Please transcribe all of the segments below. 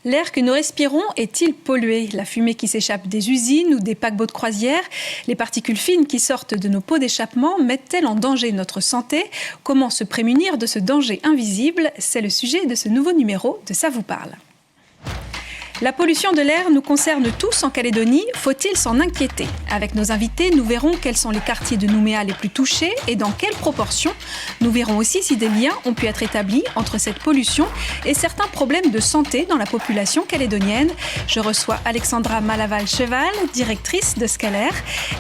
L'air que nous respirons est-il pollué? La fumée qui s'échappe des usines ou des paquebots de croisière, les particules fines qui sortent de nos pots d'échappement mettent-elles en danger notre santé? Comment se prémunir de ce danger invisible? C'est le sujet de ce nouveau numéro de Ça vous parle. La pollution de l'air nous concerne tous en Calédonie, faut-il s'en inquiéter? Avec nos invités, nous verrons quels sont les quartiers de Nouméa les plus touchés et dans quelles proportions. Nous verrons aussi si des liens ont pu être établis entre cette pollution et certains problèmes de santé dans la population calédonienne. Je reçois Alexandra Malaval-Cheval, directrice de Scalair,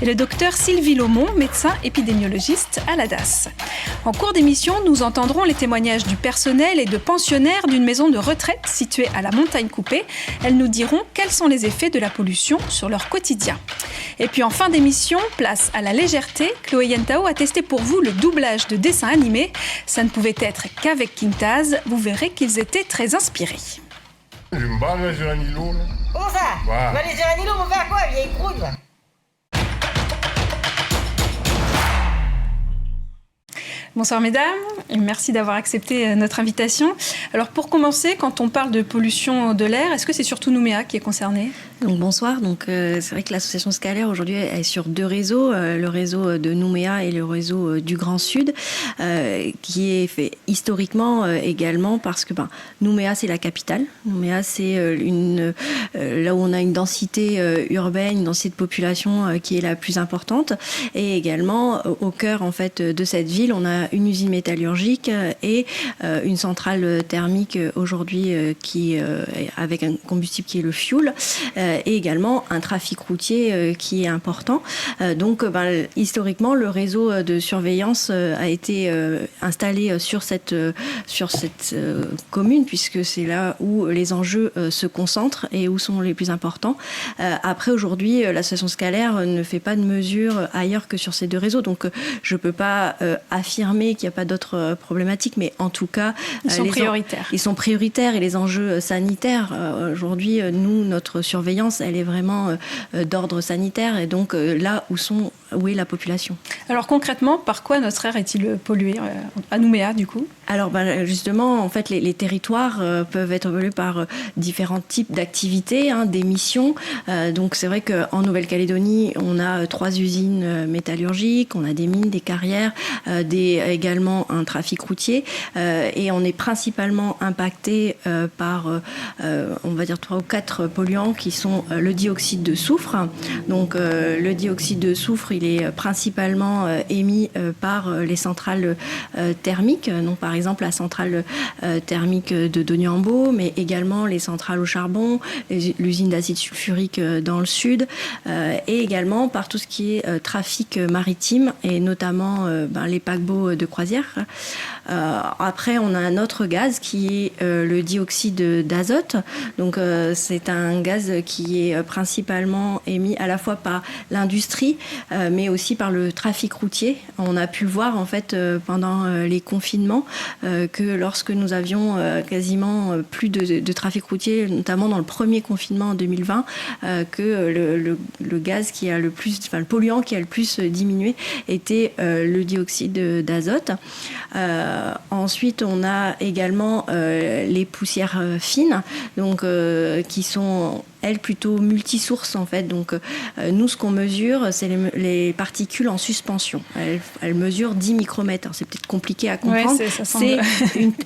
et le docteur Sylvie Laumont, médecin épidémiologiste à la DAS. En cours d'émission, nous entendrons les témoignages du personnel et de pensionnaires d'une maison de retraite située à la Montagne Coupée. Elles nous diront quels sont les effets de la pollution sur leur quotidien. Et puis en fin d'émission, place à la légèreté. Chloé Yentao a testé pour vous le doublage de dessins animés. Ça ne pouvait être qu'avec Quintaz. Vous verrez qu'ils étaient très inspirés. Je me bats, là, Géranilo. Comment ça? Ouais. Bah, les Géranilo vont faire quoi, vieille croûte, là? Bonsoir mesdames, et merci d'avoir accepté notre invitation. Alors pour commencer, quand on parle de pollution de l'air, est-ce que c'est surtout Nouméa qui est concerné? Donc bonsoir, c'est vrai que l'association Scalair aujourd'hui est sur deux réseaux, le réseau de Nouméa et le réseau du Grand Sud, qui est fait historiquement également parce que Nouméa c'est la capitale, Nouméa c'est là où on a une densité urbaine, une densité de population qui est la plus importante, et également au cœur en fait de cette ville on a une usine métallurgique et une centrale thermique aujourd'hui qui avec un combustible qui est le fioul. Et également un trafic routier qui est important. Donc, historiquement, le réseau de surveillance a été installé sur cette commune, puisque c'est là où les enjeux se concentrent et où sont les plus importants. Après, aujourd'hui, l'association Scalair ne fait pas de mesures ailleurs que sur ces deux réseaux. Donc, je ne peux pas affirmer qu'il n'y a pas d'autres problématiques, mais en tout cas... Ils sont prioritaires. Ils sont prioritaires et les enjeux sanitaires, aujourd'hui, nous, notre surveillance, elle est vraiment d'ordre sanitaire et donc là où est la population. Alors concrètement, par quoi notre air est-il pollué à Nouméa du coup? Alors justement, en fait, les territoires peuvent être pollués par différents types d'activités, d'émissions. Donc c'est vrai qu'en Nouvelle-Calédonie, on a 3 usines métallurgiques, on a des mines, des carrières, également un trafic routier et on est principalement impacté par, on va dire 3 ou 4 polluants qui sont le dioxyde de soufre. Donc le dioxyde de soufre, il est principalement émis par les centrales thermiques, donc par exemple la centrale thermique de Doniambo, mais également les centrales au charbon, l'usine d'acide sulfurique dans le sud, et également par tout ce qui est trafic maritime et notamment les paquebots de croisière. Après, on a un autre gaz qui est le dioxyde d'azote. Donc c'est un gaz qui est principalement émis à la fois par l'industrie, mais aussi par le trafic routier. On a pu le voir en fait pendant les confinements que lorsque nous avions quasiment plus de trafic routier, notamment dans le premier confinement en 2020, que le gaz qui a le plus, le polluant qui a le plus diminué était le dioxyde d'azote. Ensuite, on a également les poussières fines, donc qui sont elles plutôt multisources en fait. Donc nous ce qu'on mesure c'est les particules en suspension. Elles mesurent 10 micromètres. Alors, c'est peut-être compliqué à comprendre. Ouais, c'est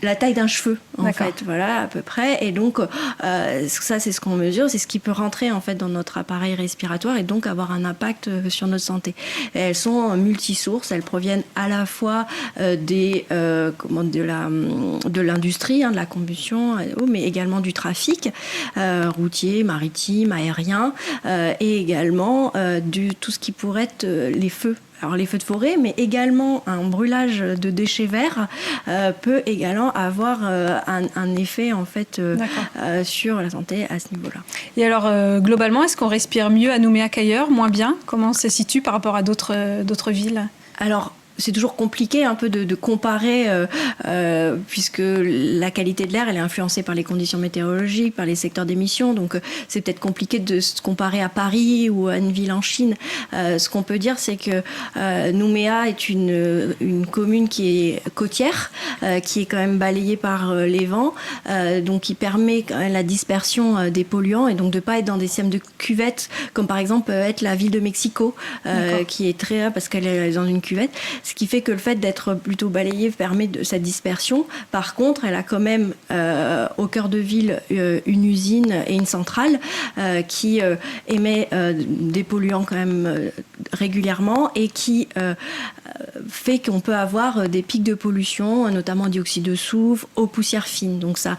la taille d'un cheveu en fait, voilà à peu près. Et donc ça c'est ce qu'on mesure, c'est ce qui peut rentrer en fait dans notre appareil respiratoire et donc avoir un impact sur notre santé. Et elles sont multisources, elles proviennent à la fois de l'industrie, de la combustion, mais également du trafic routier, maritime, aérien, et également tout ce qui pourrait être les feux. Alors les feux de forêt, mais également un brûlage de déchets verts peut également avoir un effet en fait sur la santé à ce niveau-là. Et alors globalement, est-ce qu'on respire mieux à Nouméa qu'ailleurs, moins bien? Comment on se situe par rapport à d'autres villes? Alors c'est toujours compliqué un peu de comparer puisque la qualité de l'air elle est influencée par les conditions météorologiques, par les secteurs d'émission, donc c'est peut-être compliqué de se comparer à Paris ou à une ville en Chine. Ce qu'on peut dire, c'est que Nouméa est une commune qui est côtière, qui est quand même balayée par les vents, donc qui permet quand même la dispersion des polluants et donc de ne pas être dans des systèmes de cuvettes comme par exemple peut être la ville de Mexico qui est très parce qu'elle est dans une cuvette, ce qui fait que le fait d'être plutôt balayée permet de cette dispersion. Par contre, elle a quand même au cœur de ville une usine et une centrale qui émet des polluants quand même régulièrement et qui fait qu'on peut avoir des pics de pollution, notamment dioxyde de soufre, aux poussières fines. Donc ça,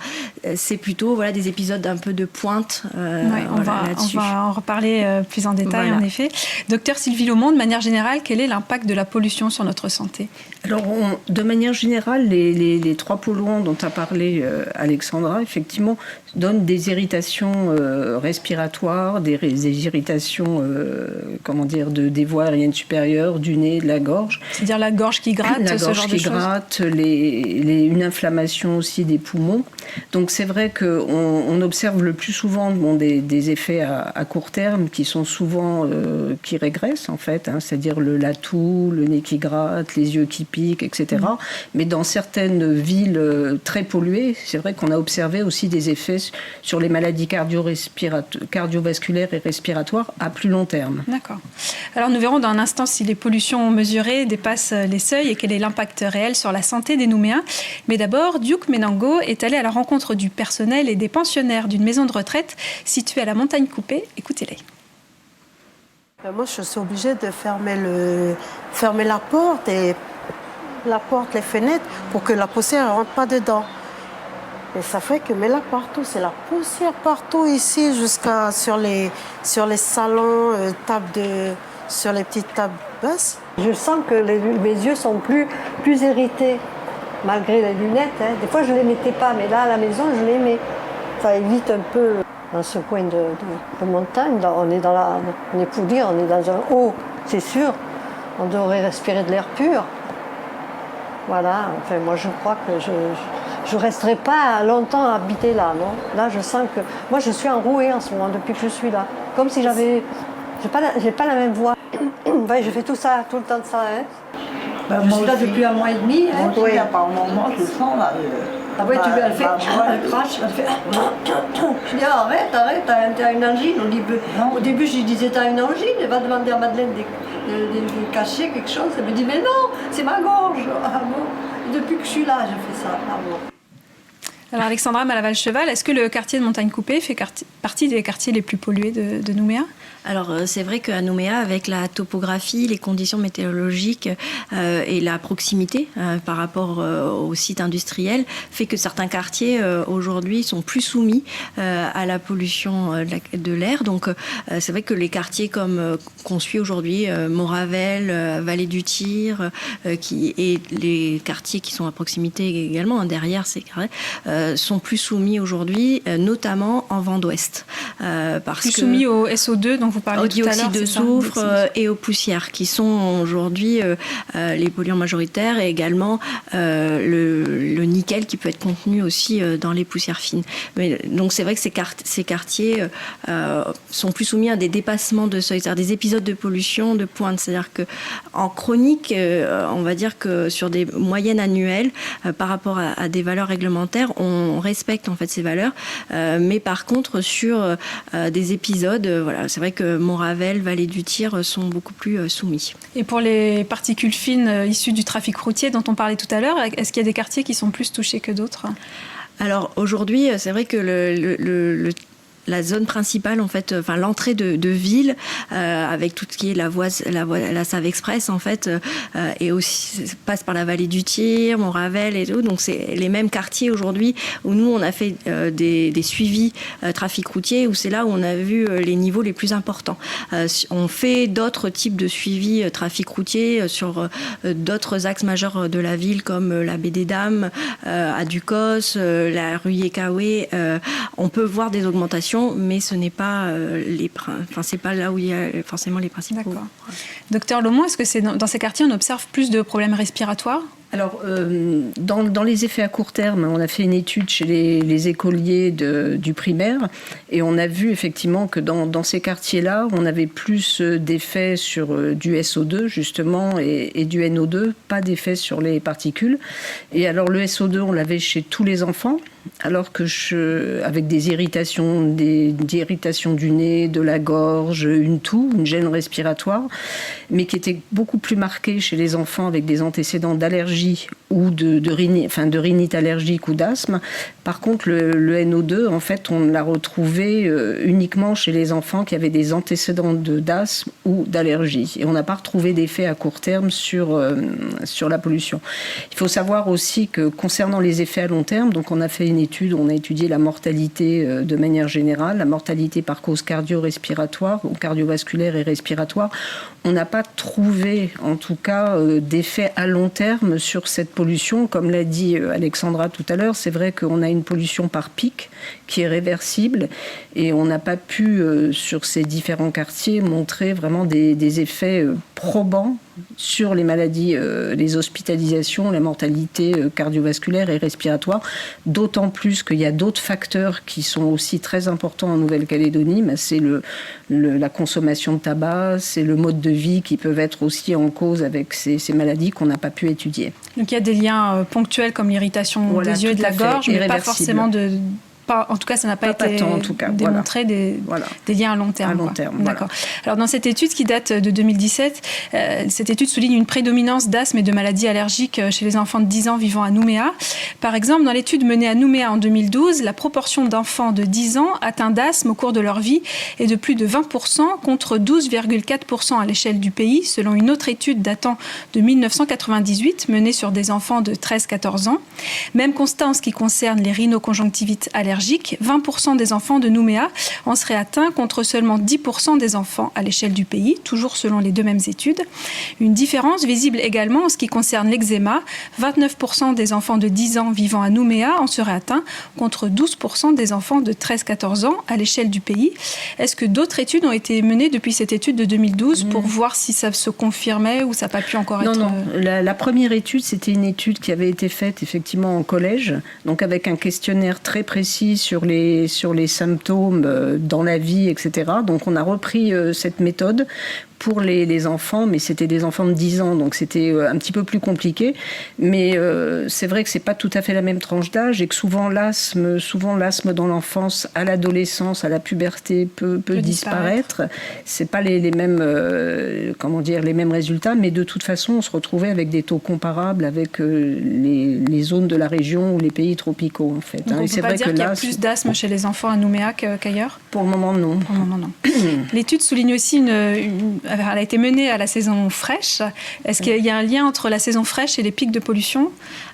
c'est plutôt des épisodes un peu de pointe là-dessus. On va en reparler plus en détail, en effet. Docteur Sylvie Laumont, de manière générale, quel est l'impact de la pollution sur notre santé ? Alors, de manière générale, les 3 polluants dont a parlé Alexandra, effectivement, donnent des irritations respiratoires, des irritations, des voies aériennes supérieures, du nez, de la gorge. C'est-à-dire la gorge qui gratte, la ce gorge genre qui de choses. gratte, une inflammation aussi des poumons. Donc c'est vrai qu'on observe le plus souvent des effets à court terme qui sont souvent qui régressent en fait, c'est-à-dire la toux, le nez qui gratte, les yeux qui piquent, etc. Mais dans certaines villes très polluées, c'est vrai qu'on a observé aussi des effets sur les maladies cardiovasculaires et respiratoires à plus long terme. D'accord. Alors nous verrons dans un instant si les pollutions mesurées dépassent les seuils et quel est l'impact réel sur la santé des Nouméens. Mais d'abord, Duke Menango est allé à la rencontre du personnel et des pensionnaires d'une maison de retraite située à la Montagne Coupée. Écoutez-les. Moi, je suis obligée de fermer la porte, les fenêtres, pour que la poussière ne rentre pas dedans. Et ça fait que, mais là, partout, c'est la poussière partout ici, jusqu'à sur les salons, sur les petites tables basses. Je sens que mes yeux sont plus irrités, malgré les lunettes. Des fois, je ne les mettais pas, mais là, à la maison, je les mets. Ça évite un peu. Dans ce coin de montagne, on est pour dire, on est dans un haut, c'est sûr. On devrait respirer de l'air pur. Voilà, enfin, moi, je crois que je ne resterai pas longtemps à habiter là, non. Là, je sens que... Moi, je suis enrouée en ce moment, depuis que je suis là. Comme si j'avais... J'ai pas la même voix. Ouais, je fais tout ça, tout le temps de ça. Je suis là depuis 1 mois et demi. Moi aussi, par moment, je sens là... Ah ouais, tu veux, elle crache, elle fait... Je dis, arrête, t'as une angine. Au début, je lui disais, t'as une angine, elle va demander à Madeleine de cacher quelque chose. Elle me dit, mais non, c'est ma gorge. Ah bon. Et depuis que je suis là, je fais ça. Ah bon. Alors Alexandra Malaval-Cheval, est-ce que le quartier de Montagne Coupée fait partie des quartiers les plus pollués de Nouméa ? Alors c'est vrai qu'à Nouméa, avec la topographie, les conditions météorologiques et la proximité par rapport au site industriel, fait que certains quartiers aujourd'hui sont plus soumis à la pollution de l'air. Donc c'est vrai que les quartiers comme qu'on suit aujourd'hui, Moravel, Vallée du Tyr, et les quartiers qui sont à proximité également, derrière ces quartiers, sont plus soumis aujourd'hui, notamment en vent d'ouest. Plus soumis au SO2 dont vous parliez tout à l'heure, au dioxyde de soufre et aux poussières, qui sont aujourd'hui les polluants majoritaires, et également le nickel qui peut être contenu aussi dans les poussières fines. Donc c'est vrai que ces quartiers sont plus soumis à des dépassements de seuil, c'est-à-dire des épisodes de pollution de pointe. C'est-à-dire qu'en chronique, on va dire que sur des moyennes annuelles, par rapport à des valeurs réglementaires, on respecte en fait ces valeurs, mais par contre sur des épisodes, voilà, c'est vrai que Moravel, Vallée du Tyr sont beaucoup plus soumis. Et pour les particules fines issues du trafic routier dont on parlait tout à l'heure, est-ce qu'il y a des quartiers qui sont plus touchés que d'autres ? Alors aujourd'hui, c'est vrai que la zone principale, en fait, enfin l'entrée de ville, avec tout ce qui est la Save Express, en fait, et aussi passe par la Vallée du Tyr, Montravel et tout. Donc c'est les mêmes quartiers aujourd'hui où nous on a fait des suivis trafic routier, où c'est là où on a vu les niveaux les plus importants. On fait d'autres types de suivis trafic routier sur d'autres axes majeurs de la ville, comme la baie des Dames, à Ducos, la rue Yekawe. On peut voir des augmentations pollution, mais ce n'est pas c'est pas là où il y a forcément les principaux. D'accord. Docteur Laumont, est-ce que c'est dans ces quartiers on observe plus de problèmes respiratoires ? Alors, dans les effets à court terme, on a fait une étude chez les écoliers du primaire et on a vu effectivement que dans ces quartiers-là, on avait plus d'effets sur du SO2 justement et du NO2, pas d'effet sur les particules. Et alors le SO2, on l'avait chez tous les enfants, alors que avec des irritations du nez, de la gorge, une toux, une gêne respiratoire, mais qui était beaucoup plus marquée chez les enfants avec des antécédents d'allergie ou de rhinite allergique ou d'asthme. Par contre, le NO2, en fait, on l'a retrouvé uniquement chez les enfants qui avaient des antécédents d'asthme ou d'allergie. Et on n'a pas retrouvé d'effet à court terme sur la pollution. Il faut savoir aussi que concernant les effets à long terme, donc on a fait une étude, on a étudié la mortalité de manière générale, la mortalité par cause cardio-respiratoire, ou cardiovasculaire et respiratoire. On n'a pas trouvé, en tout cas, d'effet à long terme sur cette pollution. Comme l'a dit Alexandra tout à l'heure, c'est vrai qu'on a une pollution par pic qui est réversible et on n'a pas pu, sur ces différents quartiers, montrer vraiment des effets probants sur les maladies, les hospitalisations, la mortalité cardiovasculaire et respiratoire, d'autant plus qu'il y a d'autres facteurs qui sont aussi très importants en Nouvelle-Calédonie. C'est la consommation de tabac, c'est le mode de vie qui peuvent être aussi en cause avec ces maladies qu'on n'a pas pu étudier. Donc il y a des liens ponctuels comme l'irritation des yeux et de la gorge, mais pas forcément en tout cas, ça n'a pas été démontré des liens à long terme. D'accord. Alors, dans cette étude qui date de 2017, cette étude souligne une prédominance d'asthme et de maladies allergiques chez les enfants de 10 ans vivant à Nouméa. Par exemple, dans l'étude menée à Nouméa en 2012, la proportion d'enfants de 10 ans atteints d'asthme au cours de leur vie est de plus de 20% contre 12,4% à l'échelle du pays, selon une autre étude datant de 1998 menée sur des enfants de 13-14 ans. Même constat en ce qui concerne les rhinoconjonctivites allergiques. 20% des enfants de Nouméa en seraient atteints contre seulement 10% des enfants à l'échelle du pays, toujours selon les deux mêmes études. Une différence visible également en ce qui concerne l'eczéma. 29% des enfants de 10 ans vivant à Nouméa en seraient atteints contre 12% des enfants de 13-14 ans à l'échelle du pays. Est-ce que d'autres études ont été menées depuis cette étude de 2012 pour voir si ça se confirmait ou ça n'a pas pu encore être... Non. La première étude, c'était une étude qui avait été faite effectivement en collège, donc avec un questionnaire très précis sur les symptômes dans la vie, etc. Donc on a repris cette méthode pour les enfants, mais c'était des enfants de 10 ans, donc c'était un petit peu plus compliqué. Mais c'est vrai que c'est pas tout à fait la même tranche d'âge et que souvent l'asthme dans l'enfance, à l'adolescence, à la puberté peut disparaître. C'est pas les mêmes les mêmes résultats, mais de toute façon on se retrouvait avec des taux comparables avec les zones de la région ou les pays tropicaux en fait. Donc on peut pas dire qu'il y a plus d'asthme chez les enfants à Nouméa qu'ailleurs ? Pour le moment non. L'étude souligne aussi elle a été menée à la saison fraîche. Est-ce qu'il y a un lien entre la saison fraîche et les pics de pollution ?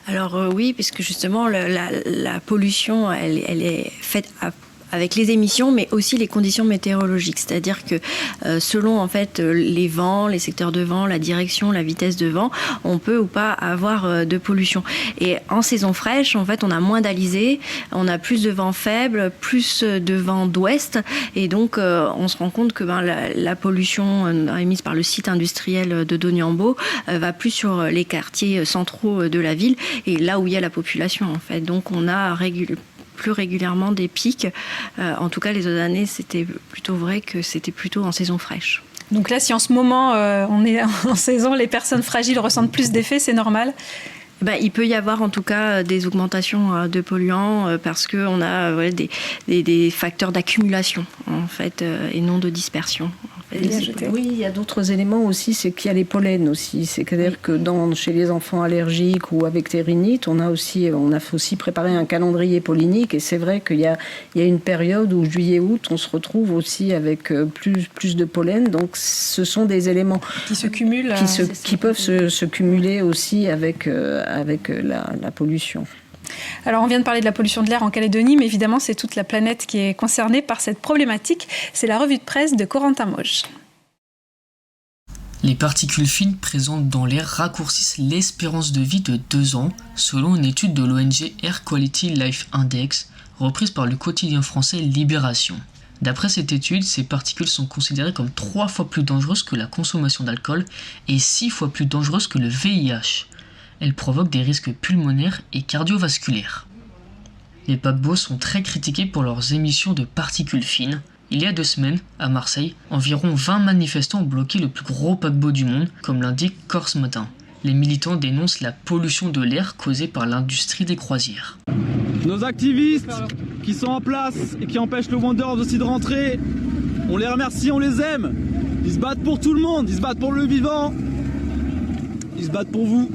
Alors oui, puisque justement la pollution, elle est faite avec les émissions, mais aussi les conditions météorologiques. C'est-à-dire que selon en fait les vents, les secteurs de vent, la direction, la vitesse de vent, on peut ou pas avoir de pollution. Et en saison fraîche, en fait, on a moins d'alizés, on a plus de vent faible, plus de vent d'ouest, et donc on se rend compte que la pollution émise par le site industriel de Doniambo va plus sur les quartiers centraux de la ville et là où il y a la population en fait. Donc on a plus régulièrement des pics. En tout cas, les autres années, c'était plutôt vrai que c'était plutôt en saison fraîche. Donc là, si en ce moment, on est en saison, les personnes fragiles ressentent plus d'effets, c'est normal ? Il peut y avoir en tout cas des augmentations de polluants parce qu'on a des facteurs d'accumulation en fait, et non de dispersion. Oui, il y a d'autres éléments aussi, c'est qu'il y a les pollens aussi. C'est-à-dire que chez les enfants allergiques ou avec des rhinites, on a aussi préparé un calendrier pollinique et c'est vrai qu'il y a une période où juillet-août, on se retrouve aussi avec plus de pollen. Donc ce sont des éléments qui se cumulent, qui peuvent se cumuler aussi avec la pollution. Alors on vient de parler de la pollution de l'air en Calédonie, mais évidemment c'est toute la planète qui est concernée par cette problématique. C'est la revue de presse de Corentin Moge. Les particules fines présentes dans l'air raccourcissent l'espérance de vie de 2 ans, selon une étude de l'ONG Air Quality Life Index, reprise par le quotidien français Libération. D'après cette étude, ces particules sont considérées comme 3 fois plus dangereuses que la consommation d'alcool et 6 fois plus dangereuses que le VIH. Elles provoquent des risques pulmonaires et cardiovasculaires. Les paquebots sont très critiqués pour leurs émissions de particules fines. Il y a 2 semaines, à Marseille, environ 20 manifestants ont bloqué le plus gros paquebot du monde, comme l'indique Corse Matin. Les militants dénoncent la pollution de l'air causée par l'industrie des croisières. Nos activistes qui sont en place et qui empêchent le Wonders aussi de rentrer, on les remercie, on les aime. Ils se battent pour tout le monde, ils se battent pour le vivant, ils se battent pour vous.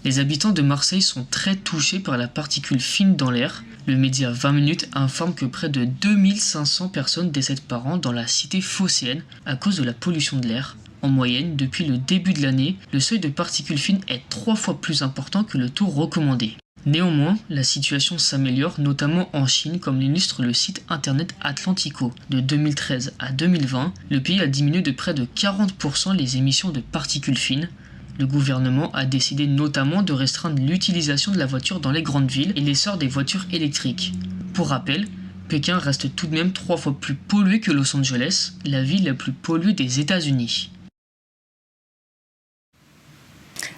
Les habitants de Marseille sont très touchés par la particule fine dans l'air. Le média 20 minutes informe que près de 2500 personnes décèdent par an dans la cité phocéenne à cause de la pollution de l'air. En moyenne, depuis le début de l'année, le seuil de particules fines est 3 fois plus important que le taux recommandé. Néanmoins, la situation s'améliore, notamment en Chine, comme l'illustre le site internet Atlantico. De 2013 à 2020, le pays a diminué de près de 40% les émissions de particules fines. Le gouvernement a décidé notamment de restreindre l'utilisation de la voiture dans les grandes villes et l'essor des voitures électriques. Pour rappel, Pékin reste tout de même 3 fois plus pollué que Los Angeles, la ville la plus polluée des États-Unis.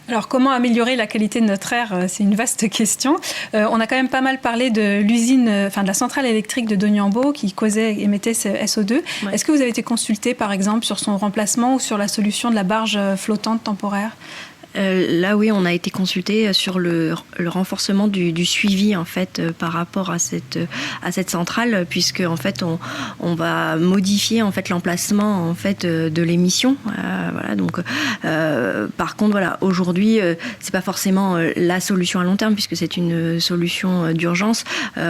Alors, comment améliorer la qualité de notre air ? C'est une vaste question. On a quand même pas mal parlé de l'usine, de la centrale électrique de Doniambo qui émettait ce SO2. Ouais. Est-ce que vous avez été consulté, par exemple, sur son remplacement ou sur la solution de la barge flottante temporaire ? Là, oui, on a été consulté sur le renforcement du suivi en fait par rapport à cette centrale, puisque en fait on va modifier en fait l'emplacement en fait de l'émission. Voilà, donc par contre voilà, aujourd'hui c'est pas forcément la solution à long terme puisque c'est une solution d'urgence.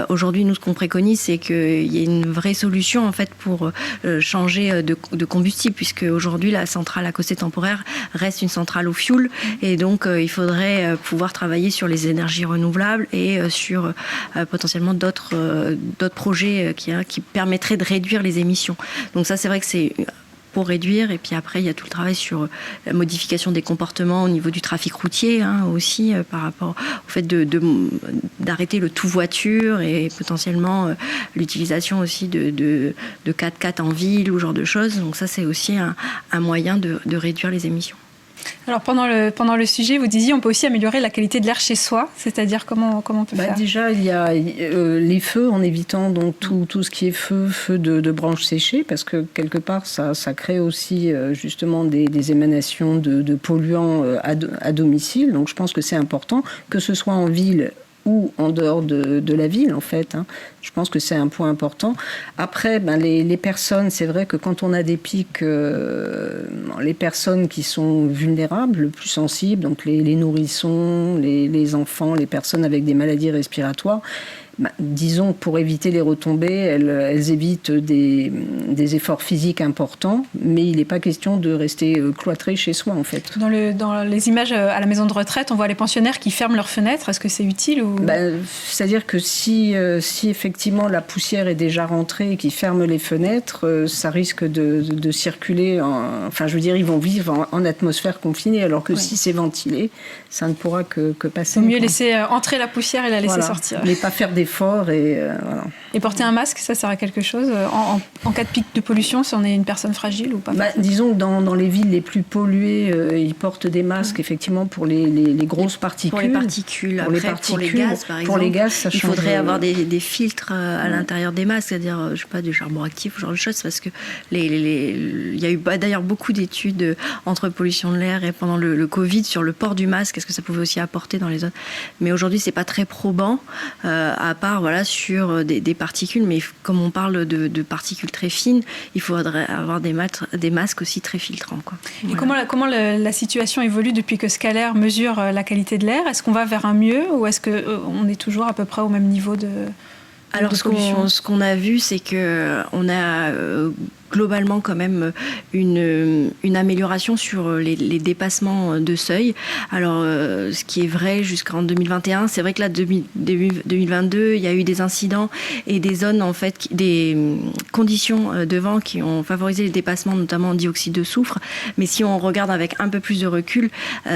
Aujourd'hui, nous ce qu'on préconise, c'est qu'il y ait une vraie solution en fait pour changer de combustible, puisque aujourd'hui la centrale à côté temporaire reste une centrale au fioul. Et donc, il faudrait pouvoir travailler sur les énergies renouvelables et sur potentiellement d'autres projets qui permettraient de réduire les émissions. Donc ça, c'est vrai que c'est pour réduire. Et puis après, il y a tout le travail sur la modification des comportements au niveau du trafic routier aussi, par rapport au fait d'arrêter le tout voiture et potentiellement l'utilisation aussi de 4x4 en ville ou ce genre de choses. Donc ça, c'est aussi un moyen de réduire les émissions. Alors pendant le sujet, vous disiez on peut aussi améliorer la qualité de l'air chez soi, c'est-à-dire comment on peut faire ? Déjà, il y a les feux, en évitant donc tout ce qui est feu de branches séchées, parce que quelque part ça crée aussi justement des émanations de polluants à domicile. Donc je pense que c'est important, que ce soit en ville ou en dehors de la ville, en fait. Je pense que c'est un point important. Après, les personnes, c'est vrai que quand on a des pics, les personnes qui sont vulnérables, le plus sensibles, donc les nourrissons, les enfants, les personnes avec des maladies respiratoires, disons, pour éviter les retombées, elles évitent des efforts physiques importants, mais il n'est pas question de rester cloîtré chez soi, en fait. Dans les images à la maison de retraite, on voit les pensionnaires qui ferment leurs fenêtres. Est-ce que c'est utile ou... C'est-à-dire que si effectivement la poussière est déjà rentrée et qu'ils ferment les fenêtres, ça risque de circuler. Ils vont vivre en atmosphère confinée, alors que si c'est ventilé, ça ne pourra que passer. Il vaut mieux laisser entrer la poussière et la laisser sortir. Mais pas faire d'efforts voilà. Et porter un masque, ça sert à quelque chose en cas de pic de pollution, si on est une personne fragile ou pas? Disons que dans les villes les plus polluées, ils portent des masques effectivement pour les grosses particules. Pour les particules. Après, pour les gaz, par exemple. Pour les gaz, ça change. Il faudrait avoir des filtres à l'intérieur des masques, c'est-à-dire, du charbon actif, ce genre de choses, parce que il y a eu d'ailleurs beaucoup d'études entre pollution de l'air et pendant le Covid sur le port du masque, est-ce que ça pouvait aussi apporter dans les zones. Mais aujourd'hui, c'est pas très probant, à part sur des particules, mais comme on parle de particules très fines, il faudrait avoir des masques aussi très filtrants, quoi. Et voilà. Comment la situation évolue depuis que Scalair mesure la qualité de l'air? Est-ce qu'on va vers un mieux ou est-ce qu'on est toujours à peu près au même niveau de... Alors, ce qu'on a vu, c'est qu'on a globalement quand même une amélioration sur les dépassements de seuil. Alors, ce qui est vrai jusqu'en 2021, c'est vrai que là, début 2022, il y a eu des incidents et des zones, en fait, des conditions de vent qui ont favorisé les dépassements, notamment en dioxyde de soufre. Mais si on regarde avec un peu plus de recul,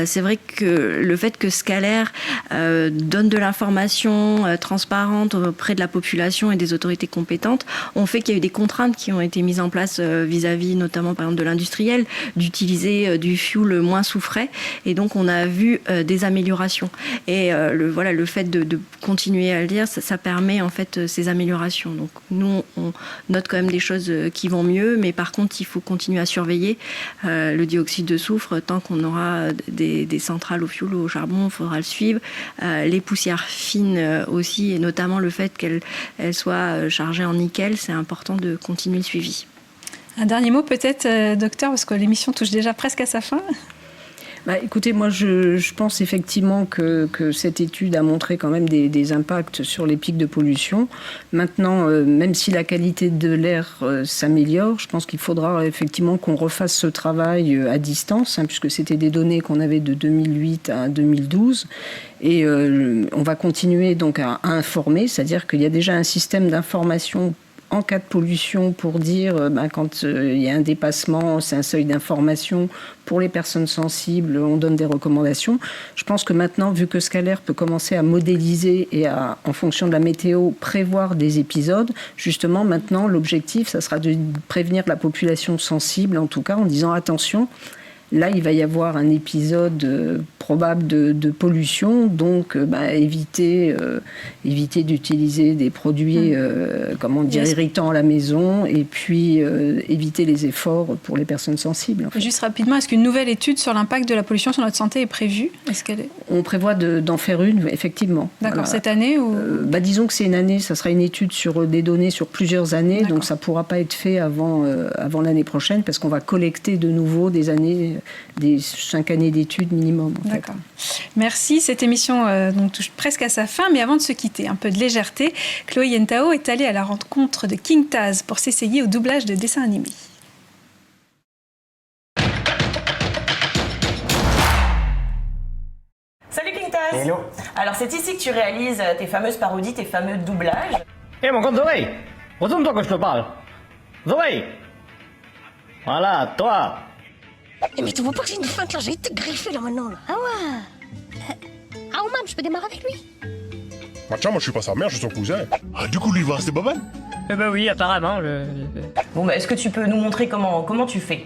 c'est vrai que le fait que Scalair donne de l'information transparente auprès de la population et des autorités compétentes ont fait qu'il y a eu des contraintes qui ont été mises en place vis-à-vis notamment par exemple de l'industriel, d'utiliser du fuel moins soufré, et donc on a vu des améliorations. Et le fait de continuer à le dire, ça permet en fait ces améliorations. Donc nous on note quand même des choses qui vont mieux, mais par contre il faut continuer à surveiller le dioxyde de soufre tant qu'on aura des centrales au fioul ou au charbon, il faudra le suivre. Les poussières fines aussi, et notamment le fait qu'elles soient chargées en nickel, c'est important de continuer le suivi. Un dernier mot peut-être, docteur, parce que l'émission touche déjà presque à sa fin. Écoutez, moi je pense effectivement que cette étude a montré quand même des impacts sur les pics de pollution. Maintenant, même si la qualité de l'air s'améliore, je pense qu'il faudra effectivement qu'on refasse ce travail à distance, puisque c'était des données qu'on avait de 2008 à 2012. Et on va continuer donc à informer, c'est-à-dire qu'il y a déjà un système d'information en cas de pollution pour dire quand il y a un dépassement, c'est un seuil d'information. Pour les personnes sensibles, on donne des recommandations. Je pense que maintenant, vu que Scalair peut commencer à modéliser et en fonction de la météo, prévoir des épisodes, justement maintenant, l'objectif, ça sera de prévenir la population sensible, en tout cas, en disant attention, là, il va y avoir un épisode probable de pollution, donc éviter d'utiliser des produits irritants à la maison, et puis éviter les efforts pour les personnes sensibles. En fait. Juste rapidement, est-ce qu'une nouvelle étude sur l'impact de la pollution sur notre santé est prévue ? On prévoit d'en faire une, effectivement. D'accord, cette année ou... Disons que c'est une année, ça sera une étude sur des données sur plusieurs années, donc ça ne pourra pas être fait avant l'année prochaine, parce qu'on va collecter de nouveau des 5 années d'études minimum. D'accord. Merci. Cette émission touche presque à sa fin, mais avant de se quitter, un peu de légèreté. Chloé Yentao est allée à la rencontre de King Taz pour s'essayer au doublage de dessins animés. Salut King Taz. Hello. Alors c'est ici que tu réalises tes fameuses parodies, tes fameux doublages. Mon compte Zoé, retourne-toi quand je te parle. Zoé. Voilà, toi. Mais tu vois pas que c'est une feinte là, j'ai été greffé là maintenant là. Ah ouais. Ah Oman, je peux démarrer avec lui? Tiens, moi je suis pas sa mère, je suis son cousin. Ah, du coup lui il va rester Boban? Oui, apparemment. Bon est-ce que tu peux nous montrer comment tu fais?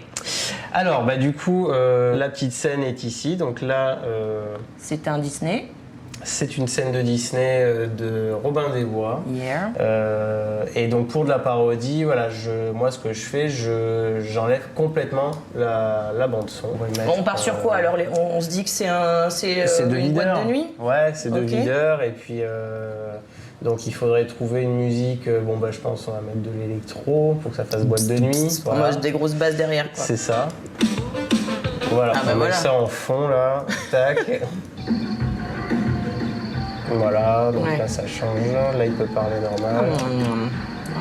Alors du coup, la petite scène est ici, donc là... C'est un Disney. C'est une scène de Disney de Robin des Bois. Yeah. Et donc pour de la parodie, voilà, moi ce que je fais, j'enlève complètement la bande son. On part sur quoi alors? On se dit que c'est une boîte de nuit? Ouais, c'est de leader, et puis donc il faudrait trouver une musique. Je pense qu'on va mettre de l'électro pour que ça fasse boîte de nuit. Voilà. Moi j'ai des grosses basses derrière quoi. C'est ça. Voilà, on met ça en fond là, tac. Voilà, donc là ça change, là il peut parler normal.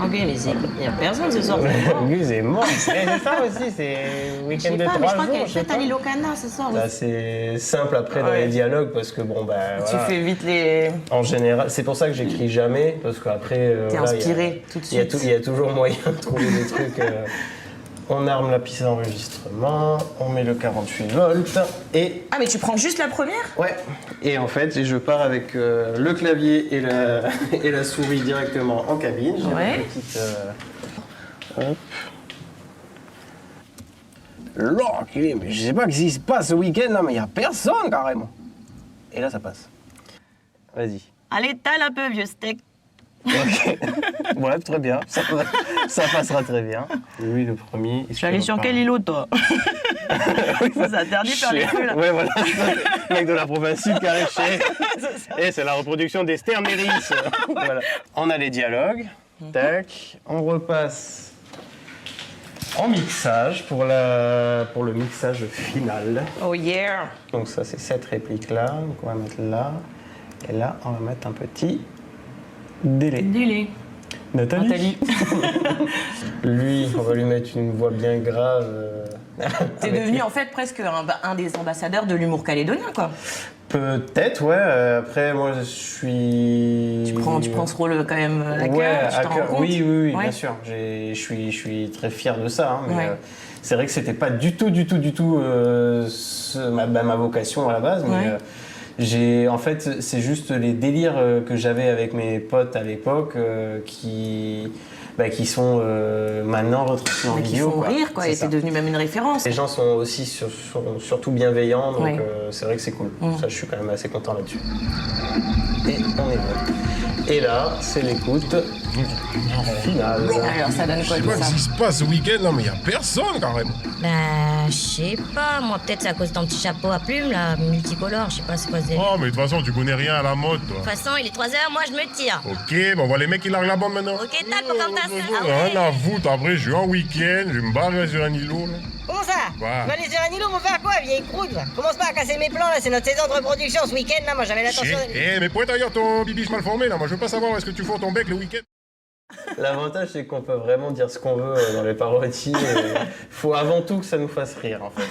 Ok, mais il n'y a personne ce soir. Lui c'est mort, c'est ça aussi, c'est week-end de 3 jours. Je crois qu'elle fait à l'Ilocana ce soir. Là c'est simple après dans les dialogues parce que Tu fais vite les... En général, c'est pour ça que j'écris jamais, parce qu'après... T'es inspiré tout de suite. Il y a toujours moyen de trouver des trucs... On arme la piste d'enregistrement, on met le 48 volts et... Ah mais tu prends juste la première? Ouais, et en fait je pars avec le clavier et la souris directement en cabine. J'ai une petite... Hop. L'enculé, mais je sais pas ce qui se passe ce week-end là, mais il y a personne carrément. Et là ça passe. Vas-y. Allez, tale un peu vieux steak. Ok. Ouais, très bien. Ça passera très bien. Oui, le premier. Je suis allé sur quel îlot, toi? C'est interdit de faire les feux, là. Ouais, voilà. Le mec de la province sud qui arrive chez... Et c'est la reproduction des Sternéris. Voilà. On a les dialogues. Tac. On repasse en mixage pour le mixage final. Oh yeah. Donc ça, c'est cette réplique-là. Donc on va mettre là. Et là, on va mettre un petit... délai. Nathalie. Lui, on va lui mettre une voix bien grave. T'es devenu en fait presque un des ambassadeurs de l'humour calédonien, quoi. Peut-être, ouais. Après, moi, je suis... Tu prends ce rôle quand même à cœur, ouais, tu t'en rends compte? Oui, Ouais. bien sûr. Je suis très fier de ça. Hein, mais Ouais. c'est vrai que c'était pas du tout ma vocation à la base. Mais Ouais. en fait, c'est juste les délires que j'avais avec mes potes à l'époque qui sont maintenant retransmis en Mais qui vidéo. font rire, quoi, et c'est devenu même une référence. Les gens sont aussi surtout bienveillants, donc Ouais. c'est vrai que c'est cool. Ça, je suis quand même assez content là-dessus. Et on est bon. Et là, c'est l'écoute finale. Alors, ça donne quoi Je sais pas ce qui se passe ce week-end là, mais il y a personne carrément. Ben, je sais pas, moi peut-être c'est à cause de ton petit chapeau à plumes là, multicolore, je sais pas c'est quoi ce délire. Oh, mais de toute façon, tu connais rien à la mode, toi. De toute façon, il est 3h, moi je me tire. Ok, bon, on voit les mecs qui larguent la bande maintenant. Ok, tac, on ferme ta salle. Rien à foutre, après, je suis en week-end, je vais me barrer sur un îlot, là. Comment ça? Quoi? Tu vas aller sur un îlot pour faire quoi, vieille croûte? Commence pas à casser mes plans là, c'est notre saison de reproduction ce week-end là, moi j'avais l'intention de... Mais pourquoi d'ailleurs ton bibiche mal formé, là? Moi, je veux pas savoir où est-ce que tu fous ton bec le week-end. L'avantage, c'est qu'on peut vraiment dire ce qu'on veut dans les parodies. Il faut avant tout que ça nous fasse rire, en fait.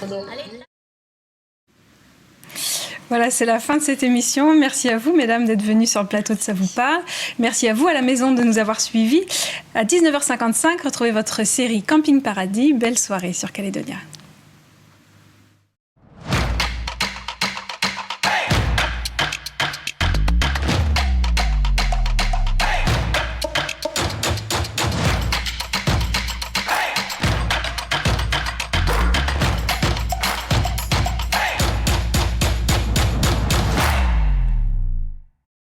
Voilà, c'est la fin de cette émission. Merci à vous, mesdames, d'être venues sur le plateau de Ça vous parle. Merci à vous, à la maison, de nous avoir suivis. À 19h55, retrouvez votre série Camping Paradis. Belle soirée sur Calédonia.